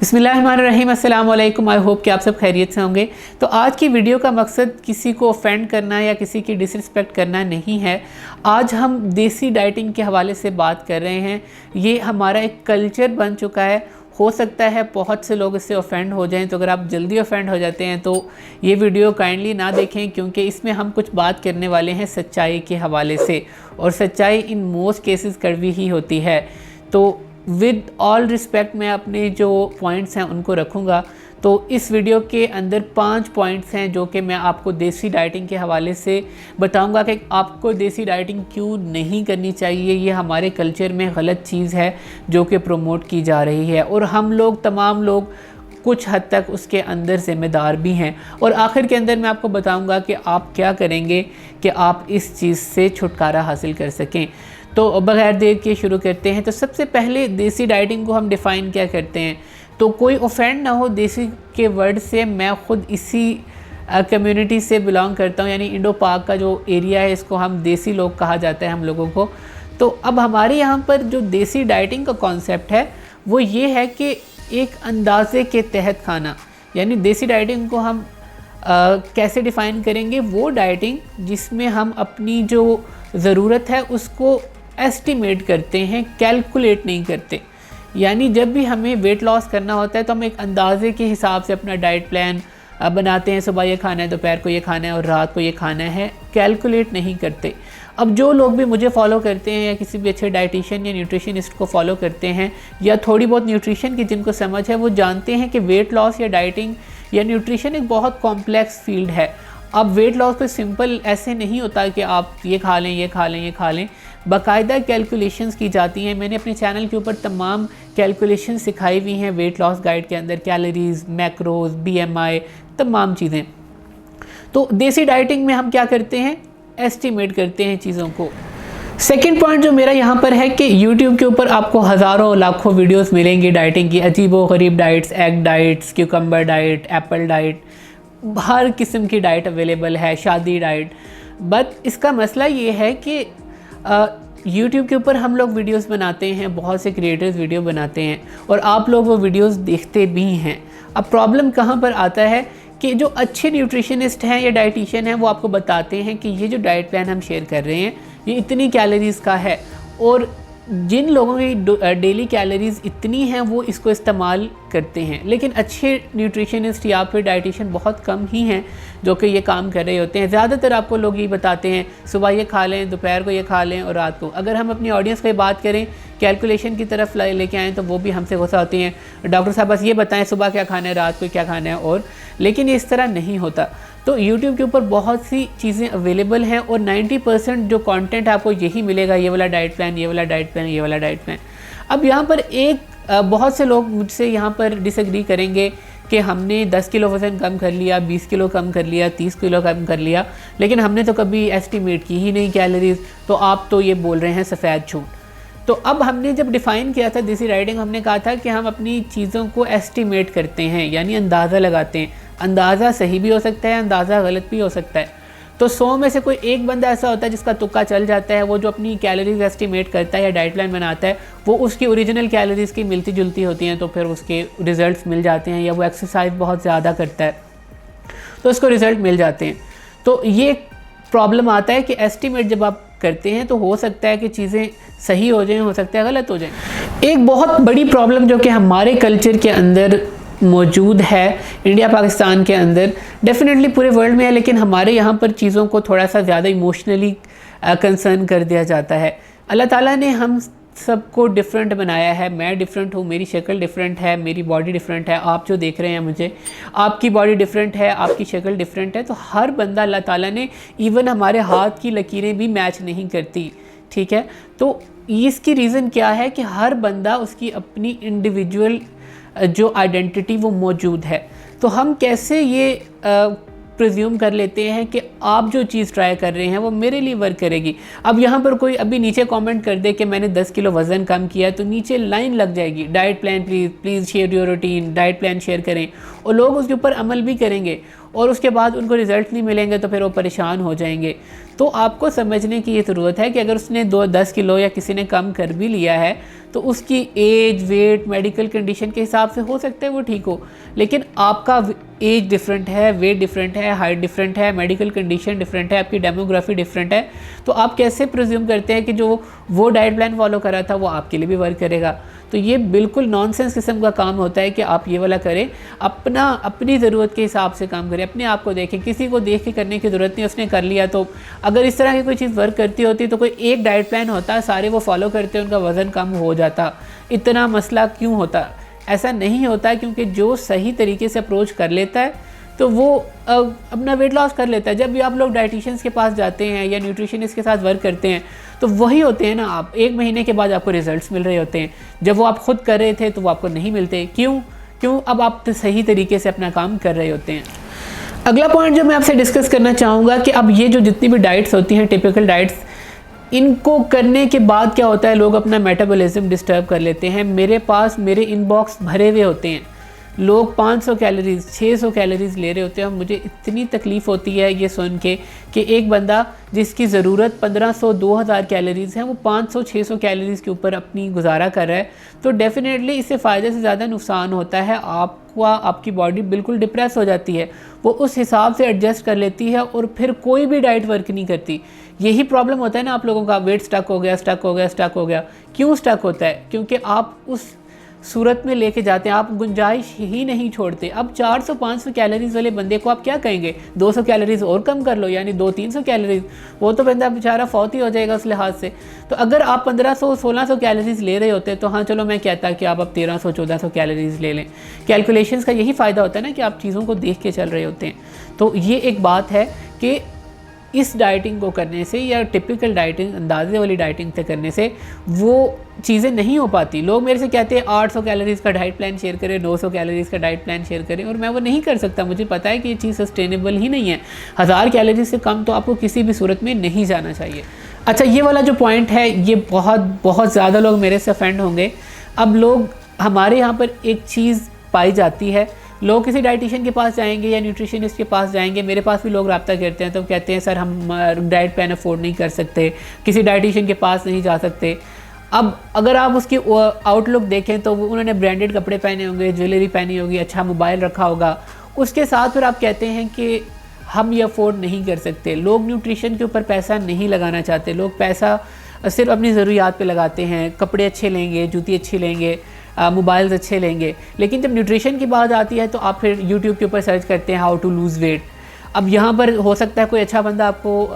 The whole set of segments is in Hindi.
बिस्मिल्लाहिर्रहमानिर्रहीम, अस्सलाम वालेकुम। आई होप कि आप सब खैरियत से होंगे। तो आज की वीडियो का मकसद किसी को ऑफेंड करना या किसी की डिसरिस्पेक्ट करना नहीं है। आज हम देसी डाइटिंग के हवाले से बात कर रहे हैं। ये हमारा एक कल्चर बन चुका है। हो सकता है बहुत से लोग इससे ऑफेंड हो जाएं, तो अगर आप जल्दी ऑफेंड हो जाते हैं तो ये वीडियो काइंडली ना देखें, क्योंकि इसमें हम कुछ बात करने वाले हैं सच्चाई के हवाले से, और सच्चाई इन मोस्ट केसेस कड़वी ही होती है। तो विद ऑल रिस्पेक्ट मैं अपने जो पॉइंट्स हैं उनको रखूँगा। तो इस वीडियो के अंदर 5 पॉइंट्स हैं जो कि मैं आपको देसी डाइटिंग के हवाले से बताऊंगा कि आपको देसी डाइटिंग क्यों नहीं करनी चाहिए। ये हमारे कल्चर में गलत चीज़ है जो कि प्रमोट की जा रही है, और हम लोग तमाम लोग कुछ हद तक उसके अंदर ज़िम्मेदार भी हैं। और आखिर के अंदर मैं आपको बताऊंगा कि आप क्या करेंगे कि आप इस चीज़ से छुटकारा हासिल कर सकें। तो बगैर देर के शुरू करते हैं। तो सबसे पहले देसी डाइटिंग को हम डिफ़ाइन क्या करते हैं, तो कोई ऑफेंड ना हो देसी के वर्ड से। मैं ख़ुद इसी कम्युनिटी से बिलोंग करता हूँ, यानी इंडो पाक का जो एरिया है इसको हम देसी लोग कहा जाता है हम लोगों को। तो अब हमारे यहाँ पर जो देसी डाइटिंग का कॉन्सेप्ट है वो ये है कि एक अंदाज़े के तहत खाना, यानी देसी डाइटिंग को हम कैसे डिफ़ाइन करेंगे, वो डाइटिंग जिसमें हम अपनी जो ज़रूरत है उसको एस्टिमेट करते हैं, कैलकुलेट नहीं करते। यानी जब भी हमें वेट लॉस करना होता है तो हम एक अंदाजे के हिसाब से अपना डाइट प्लान बनाते हैं। सुबह ये खाना है, दोपहर को ये खाना है और रात को ये खाना है, कैलकुलेट नहीं करते। अब जो लोग भी मुझे फॉलो करते हैं या किसी भी अच्छे डाइटिशियन या न्यूट्रिशनिस्ट को फॉलो करते हैं या थोड़ी बहुत न्यूट्रिशन की जिनको समझ है, वो जानते हैं कि वेट लॉस या डाइटिंग या न्यूट्रिशन एक बहुत कॉम्प्लेक्स फील्ड है। अब वेट लॉस कोई सिंपल ऐसे नहीं होता कि आप ये खा लें, ये खा लें, ये खा लें। बाकायदा कैलकुलेशंस की जाती हैं। मैंने अपने चैनल के ऊपर तमाम कैलकुलेशन सिखाई हुई हैं वेट लॉस गाइड के अंदर, कैलोरीज, मैक्रोज, BMI, तमाम चीज़ें। तो देसी डाइटिंग में हम क्या करते हैं, एस्टिमेट करते हैं चीज़ों को। सेकेंड पॉइंट जो मेरा यहाँ पर है कि YouTube के ऊपर आपको हज़ारों लाखों वीडियोस मिलेंगी डाइटिंग की, अजीबो गरीब diets, egg diets, cucumber diet, apple diet, हर किस्म की डाइट अवेलेबल है, शादी डाइट। बट इसका मसला ये है कि YouTube के ऊपर हम लोग वीडियोस बनाते हैं, बहुत से क्रिएटर्स वीडियो बनाते हैं और आप लोग वो वीडियोस देखते भी हैं। अब प्रॉब्लम कहाँ पर आता है कि जो अच्छे न्यूट्रिशनिस्ट हैं या डाइटिशियन हैं वो आपको बताते हैं कि ये जो डाइट प्लान हम शेयर कर रहे हैं ये इतनी कैलोरीज़ का है, और जिन लोगों की डेली कैलोरीज़ इतनी हैं वो इसको इस्तेमाल करते हैं। लेकिन अच्छे न्यूट्रिशनिस्ट या फिर डाइटिशियन बहुत कम ही हैं जो कि ये काम कर रहे होते हैं। ज़्यादातर आपको लोग ये बताते हैं सुबह ये खा लें, दोपहर को ये खा लें और रात को। अगर हम अपनी ऑडियंस की बात करें, कैलकुलेशन की तरफ लेके आएँ, तो वो भी हमसे गुस्सा होती हैं, डॉक्टर साहब बस ये बताएं सुबह क्या खाना है, रात को क्या खाना है। और लेकिन इस तरह नहीं होता। तो YouTube के ऊपर बहुत सी चीज़ें अवेलेबल हैं और 90% जो कंटेंट आपको यही मिलेगा, ये वाला डाइट प्लान, ये वाला डाइट प्लान, ये वाला डाइट प्लान। अब यहाँ पर बहुत से लोग मुझसे यहाँ पर डिसएग्री करेंगे कि हमने 10 किलो वज़न कम कर लिया, 20 किलो कम कर लिया, 30 किलो कम कर लिया, लेकिन हमने तो कभी एस्टिमेट की ही नहीं कैलोरीज, तो आप तो ये बोल रहे हैं सफ़ेद झूठ। तो अब हमने जब डिफ़ाइन किया था देसी डाइटिंग, हमने कहा था कि हम अपनी चीज़ों को एस्टिमेट करते हैं, यानी अंदाज़ा लगाते हैं। अंदाज़ा सही भी हो सकता है, अंदाज़ा गलत भी हो सकता है। तो 100 में से कोई एक बंदा ऐसा होता है जिसका तुक्का चल जाता है, वो जो अपनी कैलोरीज एस्टिमेट करता है या डाइट प्लान बनाता है वो उसकी ओरिजिनल कैलोरीज़ की मिलती जुलती होती हैं, तो फिर उसके रिज़ल्ट्स मिल जाते हैं। या वो एक्सरसाइज बहुत ज़्यादा करता है तो उसको रिज़ल्ट मिल जाते हैं। तो ये प्रॉब्लम आता है कि एस्टिमेट जब आप करते हैं तो हो सकता है कि चीज़ें सही हो जाएं, हो सकता है गलत हो जाएं। एक बहुत बड़ी प्रॉब्लम जो कि हमारे कल्चर के अंदर मौजूद है, इंडिया पाकिस्तान के अंदर, डेफिनेटली पूरे वर्ल्ड में है, लेकिन हमारे यहाँ पर चीज़ों को थोड़ा सा ज़्यादा इमोशनली कंसर्न कर दिया जाता है। अल्लाह ताला ने हम सबको डिफरेंट बनाया है। मैं डिफरेंट हूँ, मेरी शक्ल डिफरेंट है, मेरी बॉडी डिफरेंट है। आप जो देख रहे हैं मुझे, आपकी बॉडी डिफरेंट है, आपकी शक्ल डिफरेंट है। तो हर बंदा, अल्लाह ताला ने, इवन हमारे हाथ की लकीरें भी मैच नहीं करती, ठीक है। तो इसकी रीज़न क्या है कि हर बंदा, उसकी अपनी इंडिविजुअल जो आइडेंटिटी वो मौजूद है। तो हम कैसे ये प्रिज्यूम कर लेते हैं कि आप जो चीज़ ट्राई कर रहे हैं वो मेरे लिए वर्क करेगी। अब यहाँ पर कोई अभी नीचे कमेंट कर दे कि मैंने 10 किलो वज़न कम किया, तो नीचे लाइन लग जाएगी, diet plan please share your routine, diet plan share करें, और लोग उसके ऊपर अमल भी करेंगे। और उसके बाद उनको रिज़ल्ट नहीं मिलेंगे तो फिर वो परेशान हो जाएंगे। तो आपको समझने की ये ज़रूरत है कि अगर उसने 10 किलो या किसी ने कम कर भी लिया है तो उसकी एज, वेट, मेडिकल कंडीशन के हिसाब से हो सकता है वो ठीक हो, लेकिन आपका एज डिफरेंट है, वेट डिफरेंट है, हाइट डिफरेंट है, मेडिकल कंडीशन डिफरेंट है, आपकी डेमोग्राफी डिफरेंट है। तो आप कैसे प्रिज्यूम करते हैं कि जो वो डाइट प्लान फॉलो करा था वो आपके लिए भी वर्क करेगा? तो ये बिल्कुल नॉनसेंस किस्म का काम होता है कि आप ये वाला करें। अपनी ज़रूरत के हिसाब से काम करें, अपने आप को देखें, किसी को देख के करने की ज़रूरत नहीं। उसने कर लिया तो अगर इस तरह की कोई चीज़ वर्क करती होती तो कोई एक डाइट प्लान होता, सारे वो फॉलो करते, उनका वज़न कम हो जाता, इतना मसला क्यों होता? ऐसा नहीं होता, क्योंकि जो सही तरीके से अप्रोच कर लेता है तो वो अपना वेट लॉस कर लेता है। जब भी आप लोग डाइटिशियंस के पास जाते हैं या न्यूट्रिशनिस्ट के साथ वर्क करते हैं तो वही होते हैं ना, आप 1 महीने के बाद आपको रिजल्ट्स मिल रहे होते हैं। जब वो आप खुद कर रहे थे तो वो आपको नहीं मिलते। क्यों? अब आप तो सही तरीके से अपना काम कर रहे होते हैं। अगला पॉइंट जो मैं आपसे डिस्कस करना चाहूँगा कि अब ये जो जितनी भी डाइट्स होती हैं, टिपिकल डाइट्स, इनको करने के बाद क्या होता है, लोग अपना मेटाबॉलिज्म डिस्टर्ब कर लेते हैं। मेरे इनबॉक्स भरे हुए होते हैं, लोग 500 कैलोरीज़ 600 कैलोरीज़ ले रहे होते हैं। मुझे इतनी तकलीफ़ होती है ये सुन के कि एक बंदा जिसकी ज़रूरत 1500-2000 कैलोरीज़ है वो 500-600 कैलोरीज़ के ऊपर अपनी गुजारा कर रहा है। तो डेफ़िनेटली इससे फ़ायदे से ज़्यादा नुकसान होता है। आपकी बॉडी बिल्कुल डिप्रेस हो जाती है, वो उस हिसाब से एडजस्ट कर लेती है और फिर कोई भी डाइट वर्क नहीं करती। यही प्रॉब्लम होता है ना आप लोगों का, वेट स्टक हो गया। क्यों स्टक होता है? क्योंकि आप उस सूरत में लेके जाते हैं, आप गुंजाइश ही नहीं छोड़ते। अब 400-500 कैलोरीज़ वाले बंदे को आप क्या कहेंगे? 200 कैलोरीज़ और कम कर लो, यानी 200-300 कैलोरीज़, वो तो बंदा बेचारा फौत ही हो जाएगा उस लिहाज से। तो अगर आप 1500-1600 कैलोरीज़ ले रहे होते तो हाँ चलो मैं कहता कि आप अब 1300-1400 कैलोरीज़ ले लें। कैलकुलेशंस का यही फ़ायदा होता है ना कि आप चीज़ों को देख के चल रहे होते हैं। तो ये एक बात है कि इस डाइटिंग को करने से या टिपिकल डाइटिंग, अंदाजे वाली डाइटिंग से करने से वो चीज़ें नहीं हो पाती। लोग मेरे से कहते हैं 800 कैलोरीज़ का डाइट प्लान शेयर करें, 900 कैलोरीज़ का डाइट प्लान शेयर करें, और मैं वो नहीं कर सकता। मुझे पता है कि ये चीज़ सस्टेनेबल ही नहीं है। 1000 कैलोरीज से कम तो आपको किसी भी सूरत में नहीं जाना चाहिए। अच्छा, ये वाला जो पॉइंट है ये बहुत ज़्यादा लोग मेरे से ऑफेंड होंगे। अब लोग हमारे यहाँ पर एक चीज़ पाई जाती है, लोग किसी डाइटिशियन के पास जाएंगे या न्यूट्रिशनिस्ट के पास जाएंगे, मेरे पास भी लोग रब्ता करते हैं तो कहते हैं सर हम डाइट प्लान अफोर्ड नहीं कर सकते, किसी डाइटिशियन के पास नहीं जा सकते। अब अगर आप उसकी आउटलुक देखें तो उन्होंने ब्रांडेड कपड़े पहने होंगे, ज्वेलरी पहनी होगी, अच्छा मोबाइल रखा होगा, उसके साथ फिर आप कहते हैं कि हम ये अफोर्ड नहीं कर सकते। लोग न्यूट्रिशन के ऊपर पैसा नहीं लगाना चाहते, लोग पैसा सिर्फ अपनी ज़रूरियात पे लगाते हैं। कपड़े अच्छे लेंगे, जूती अच्छी लेंगे, मोबाइल्स अच्छे लेंगे, लेकिन जब न्यूट्रिशन की बात आती है तो आप फिर यूट्यूब के ऊपर सर्च करते हैं हाउ टू लूज़ वेट। अब यहाँ पर हो सकता है कोई अच्छा बंदा आपको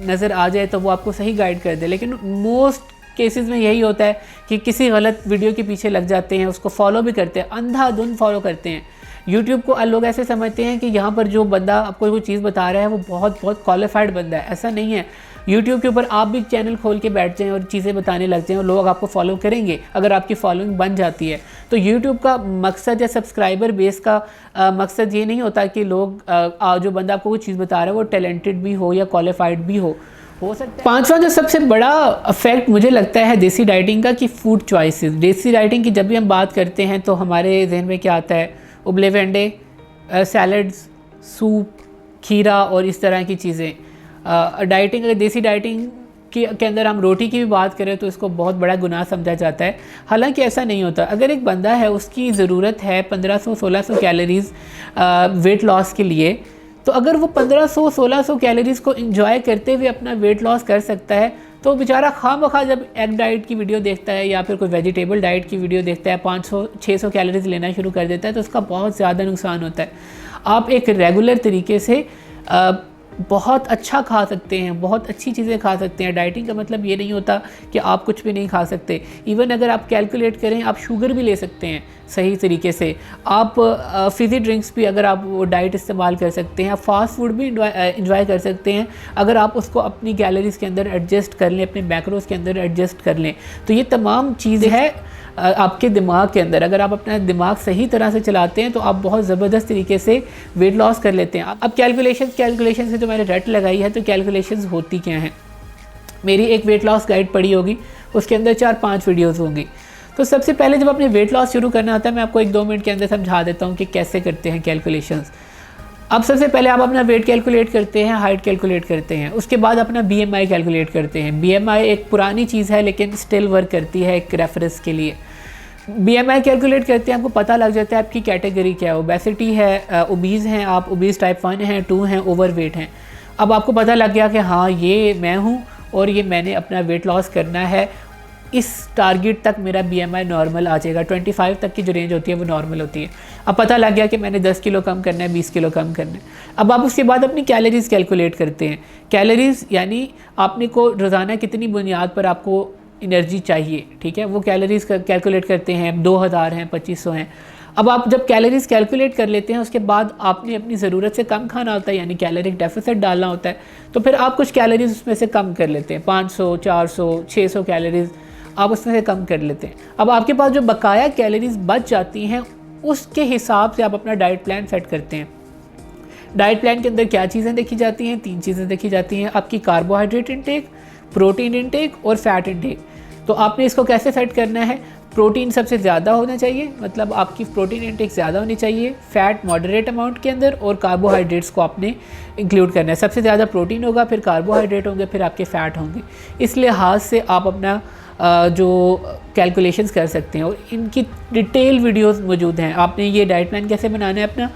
नज़र आ जाए तो वो आपको सही गाइड कर दे, लेकिन मोस्ट केसेस में यही होता है कि किसी गलत वीडियो के पीछे लग जाते हैं, उसको फॉलो भी करते हैं, अंधाधुंध फॉलो करते हैं। यूट्यूब को लोग ऐसे समझते हैं कि यहाँ पर जो बंदा आपको कोई चीज़ बता रहा है वो बहुत क्वालिफाइड बंदा है। ऐसा नहीं है। यूट्यूब के ऊपर आप भी चैनल खोल के बैठ जाएं और चीज़ें बताने लग जाएं और लोग आपको फॉलो करेंगे अगर आपकी फॉलोइंग बन जाती है। तो यूट्यूब का मकसद या सब्सक्राइबर बेस का मकसद ये नहीं होता कि लोग जो बंदा आपको कोई चीज़ बता रहा है वो टैलेंटेड भी हो या क्वालिफाइड भी हो सकता है। पांचवा जो सबसे बड़ा इफेक्ट मुझे लगता है देसी डाइटिंग का, कि फूड चॉइसेस। देसी डाइटिंग की जब भी हम बात करते हैं तो हमारे जहन में क्या आता है? उबले हुए अंडे, सैलड्स, सूप, खीरा और इस तरह की चीज़ें। डाइटिंग, अगर देसी डाइटिंग के अंदर हम रोटी की भी बात करें तो इसको बहुत बड़ा गुनाह समझा जाता है, हालांकि ऐसा नहीं होता। अगर एक बंदा है उसकी ज़रूरत है 1500-1600 कैलोरीज़ वेट लॉस के लिए, तो अगर वो 1500-1600 कैलोरीज़ को इंजॉय करते हुए अपना वेट लॉस कर सकता है तो बेचारा खामखा जब एग डाइट की वीडियो देखता है या फिर कोई वेजिटेबल डाइट की वीडियो देखता है 500-600 कैलोरीज़ लेना शुरू कर देता है तो उसका बहुत ज़्यादा नुकसान होता है। आप एक रेगुलर तरीके से बहुत अच्छा खा सकते हैं, बहुत अच्छी चीज़ें खा सकते हैं। डाइटिंग का मतलब ये नहीं होता कि आप कुछ भी नहीं खा सकते। इवन अगर आप कैलकुलेट करें, आप शुगर भी ले सकते हैं सही तरीके से। आप फिज़ी ड्रिंक्स भी अगर आप वो डाइट इस्तेमाल कर सकते हैं। आप फास्ट फूड भी इंजॉय कर सकते हैं अगर आप उसको अपनी कैलोरीज़ के अंदर एडजस्ट कर लें, अपने मैक्रोज़ के अंदर एडजस्ट कर लें। तो ये तमाम चीज़ें है आपके दिमाग के अंदर। अगर आप अपना दिमाग सही तरह से चलाते हैं तो आप बहुत ज़बरदस्त तरीके से वेट लॉस कर लेते हैं। अब कैलकुलेशन से जो मैंने रट लगाई है, तो कैलकुलेशंस होती क्या हैं? मेरी एक वेट लॉस गाइड पड़ी होगी, उसके अंदर 4-5 वीडियोस होंगी। तो सबसे पहले जब आपने वेट लॉस शुरू करना होता है, मैं आपको 1-2 मिनट के अंदर समझा देता हूँ कि कैसे करते हैं कैलकुलेशंस। अब सबसे पहले आप अपना वेट कैलकुलेट करते हैं, हाइट कैलकुलेट करते हैं, उसके बाद अपना BMI कैलकुलेट करते हैं। BMI एक पुरानी चीज़ है लेकिन स्टिल वर्क करती है एक रेफरेंस के लिए। BMI कैलकुलेट करते हैं, आपको पता लग जाता है आपकी कैटेगरी क्या है, ओबेसिटी है, ओबीज़ हैं आप, ओबीज़ टाइप 1 हैं, 2 हैं, ओवरवेट हैं। अब आपको पता लग गया कि हाँ ये मैं हूँ और ये मैंने अपना वेट लॉस करना है, इस टारगेट तक मेरा BMI नॉर्मल आ जाएगा। 25 तक की जो रेंज होती है वो नॉर्मल होती है। अब पता लग गया कि मैंने 10 किलो कम करना है, 20 किलो कम करना है। अब आप उसके बाद अपनी कैलोरीज़ कैलकुलेट करते हैं। कैलोरीज़ यानी आपने को रोज़ाना कितनी बुनियाद पर आपको एनर्जी चाहिए, ठीक है, वो कैलोरीज़ कैलकुलेट करते हैं। 2000 हैं, 2500 हैं। अब आप जब कैलोरीज़ कैलकुलेट कर लेते हैं उसके बाद आपने अपनी ज़रूरत से कम खाना होता है, यानी कैलोरिक डेफिसिट डालना होता है, तो फिर आप कुछ कैलोरीज़ उसमें से कम कर लेते हैं। 500, 400, 600 कैलोरीज़ आप उसमें से कम कर लेते हैं। अब आपके पास जो बकाया कैलोरीज़ बच जाती हैं उसके हिसाब से आप अपना डाइट प्लान सेट करते हैं। डाइट प्लान के अंदर क्या चीज़ें देखी जाती हैं? 3 चीज़ें देखी जाती हैं, आपकी कार्बोहाइड्रेट इंटेक, प्रोटीन इंटेक और फैट इंटेक। तो आपने इसको कैसे सेट करना है? प्रोटीन सबसे ज़्यादा होना चाहिए, मतलब आपकी प्रोटीन इंटेक ज़्यादा होनी चाहिए, फ़ैट मॉडरेट अमाउंट के अंदर, और कार्बोहाइड्रेट्स को आपने इंक्लूड करना है। सबसे ज़्यादा प्रोटीन होगा, फिर कार्बोहाइड्रेट होंगे, फिर आपके फ़ैट होंगे। इस लिहाज से आप अपना जो कैलकुलेशंस कर सकते हैं, और इनकी डिटेल वीडियोस मौजूद हैं। आपने ये डाइट प्लान कैसे बनाना है, अपना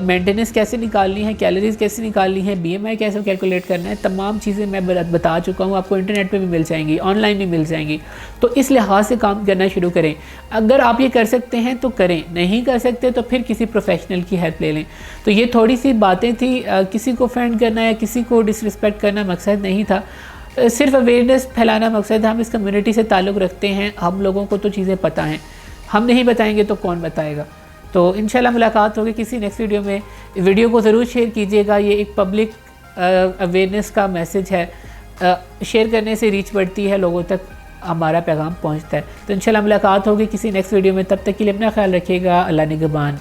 मेंटेनेंस कैसे निकालनी है, कैलोरीज़ कैसे निकालनी है, BMI कैसे कैलकुलेट करना है, तमाम चीज़ें मैं बता चुका हूँ। आपको इंटरनेट पे भी मिल जाएंगी, ऑनलाइन भी मिल जाएंगी। तो इस लिहाज से काम करना शुरू करें। अगर आप ये कर सकते हैं तो करें, नहीं कर सकते तो फिर किसी प्रोफेशनल की हेल्प ले लें। तो ये थोड़ी सी बातें थी। किसी को ऑफेंड करना या किसी को डिसरिस्पेक्ट करना मकसद नहीं था, सिर्फ अवेयरनेस फैलाना मकसद है। हम इस कम्युनिटी से ताल्लुक़ रखते हैं, हम लोगों को तो चीज़ें पता हैं, हम नहीं बताएंगे तो कौन बताएगा। तो इंशाल्लाह मुलाकात होगी किसी नेक्स्ट वीडियो में। वीडियो को ज़रूर शेयर कीजिएगा, ये एक पब्लिक अवेयरनेस का मैसेज है। शेयर करने से रीच बढ़ती है, लोगों तक हमारा पैगाम पहुंचता है। तो इंशाल्लाह मुलाकात होगी किसी नेक्स्ट वीडियो में। तब तक के लिए अपना ख्याल रखिएगा। अल्लाह निगहबान।